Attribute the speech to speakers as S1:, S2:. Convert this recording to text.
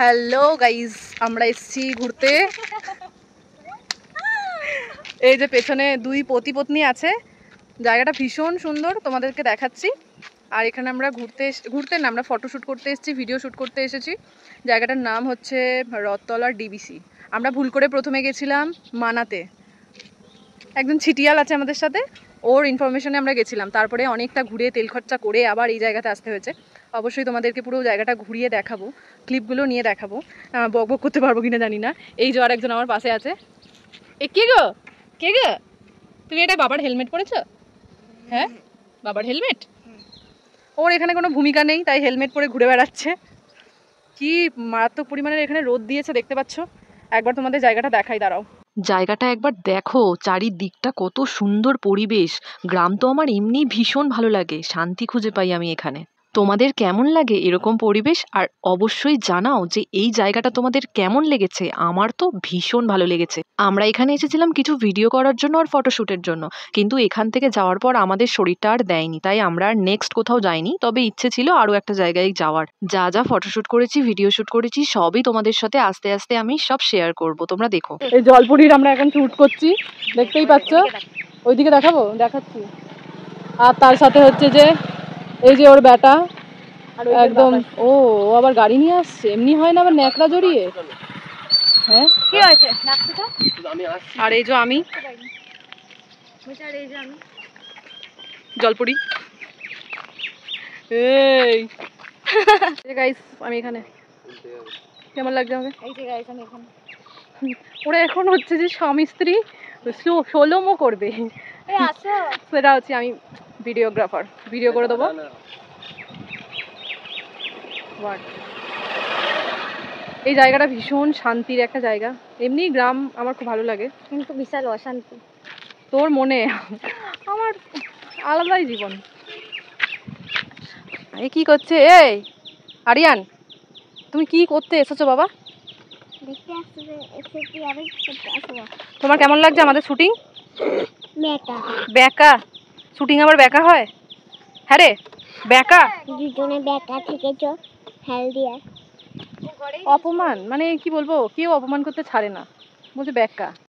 S1: Hello guys, আমরা এসেছি ঘুরতে। এই যে পেছনে দুই পতি পত্নী আছে, জায়গাটা ভীষণ সুন্দর, তোমাদেরকে দেখাচ্ছি। আর এখানে আমরা ঘুরতে না, আমরা ফটোশ্যুট করতে এসেছি, ভিডিও শ্যুট করতে এসেছি। জায়গাটার নাম হচ্ছে রথতলার ডিবিসি। আমরা ভুল করে প্রথমে গেছিলাম মানাতে, একজন ছিটিয়াল আছে আমাদের সাথে, ওর ইনফরমেশনে আমরা গেছিলাম। তারপরে অনেকটা ঘুরে তেল খরচা করে আবার এই জায়গাতে আসতে হয়েছে। অবশ্যই তোমাদেরকে পুরো জায়গাটা ঘুরিয়ে দেখাবো, ক্লিপগুলো নিয়ে দেখাবো। বক বক করতে পারবো কিনা জানি না। এই যে আর একজন আমার পাশে আছে। এ কে গো, কে গো? তুমি এটা বাবার হেলমেট পরেছ? হ্যাঁ, বাবার হেলমেট। ওর এখানে কোনো ভূমিকা নেই, তাই হেলমেট পরে ঘুরে বেড়াচ্ছে। কি মারাত্মক পরিমাণের এখানে রোদ দিয়েছে, দেখতে পাচ্ছ। একবার তোমাদের জায়গাটা দেখাই, দাঁড়াও। জায়গাটা একবার দেখো, চারিদিকটা কত সুন্দর পরিবেশ। গ্রাম তো আমার এমনি ভীষণ ভালো লাগে, শান্তি খুঁজে পাই আমি এখানে। তোমাদের কেমন লাগে এরকম পরিবেশ? আর অবশ্যই জানাও যে এই জায়গাটা তোমাদের কেমন লেগেছে। আমার তো ভীষণ ভালো লেগেছে। আমরা এখানে এসেছিলাম কিছু ভিডিও করার জন্য আর ফটোশ্যুটের জন্য, কিন্তু এখান থেকে যাওয়ার পর আমাদের শরীরটা আর দেয়নি, তাই আমরা আর নেক্সট কোথাও যাইনি। তবে ইচ্ছে ছিল আরও একটা জায়গায় যাওয়ার। যা যা ফটোশ্যুট করেছি, ভিডিও শ্যুট করেছি, সবই তোমাদের সাথে আস্তে আস্তে আমি সব শেয়ার করব, তোমরা দেখো। এই জলপুরির আমরা এখন শ্যুট করছি, দেখতেই পাচ্ছ। ওইদিকে দেখাবো, দেখাচ্ছি। আর তার সাথে হচ্ছে যে এই যে ওর বেটা একদম, ও আবার গাড়ি নিয়ে আসছে, এমনি হয় না আবার ন্যাকড়া জড়িয়ে। হ্যাঁ, কি হয়েছে? আর এই যে আমি জলপুরি। এই গাইস, আমি এখানে। কেমন লাগছে আমাকে? এই যে গাইস, আমি এখানে। ওরা এখন হচ্ছে যে স্বামী স্ত্রী সোলোমো করবে, সেটা হচ্ছে আমি ভিডিওগ্রাফার, ভিডিও করে দেবো। এই জায়গাটা ভীষণ শান্তির একটা জায়গা। এমনি গ্রাম আমার খুব ভালো লাগে, কিন্তু বিশাল অশান্তি তোর মনে। আমার আলাদাই জীবন। এই কি করছে? এই আরিয়ান, তুমি কি করতে এসেছো বাবা? তোমার কেমন লাগছে আমাদের শুটিং? বেকা শুটিং আবার বেকা হয়? হ্যাঁ রে, বেকা। দুজনে বেকা থেকেছ, হেলদি। অপমান মানে কি বলবো, কেউ অপমান করতে ছাড়ে না, বলছে বেকা।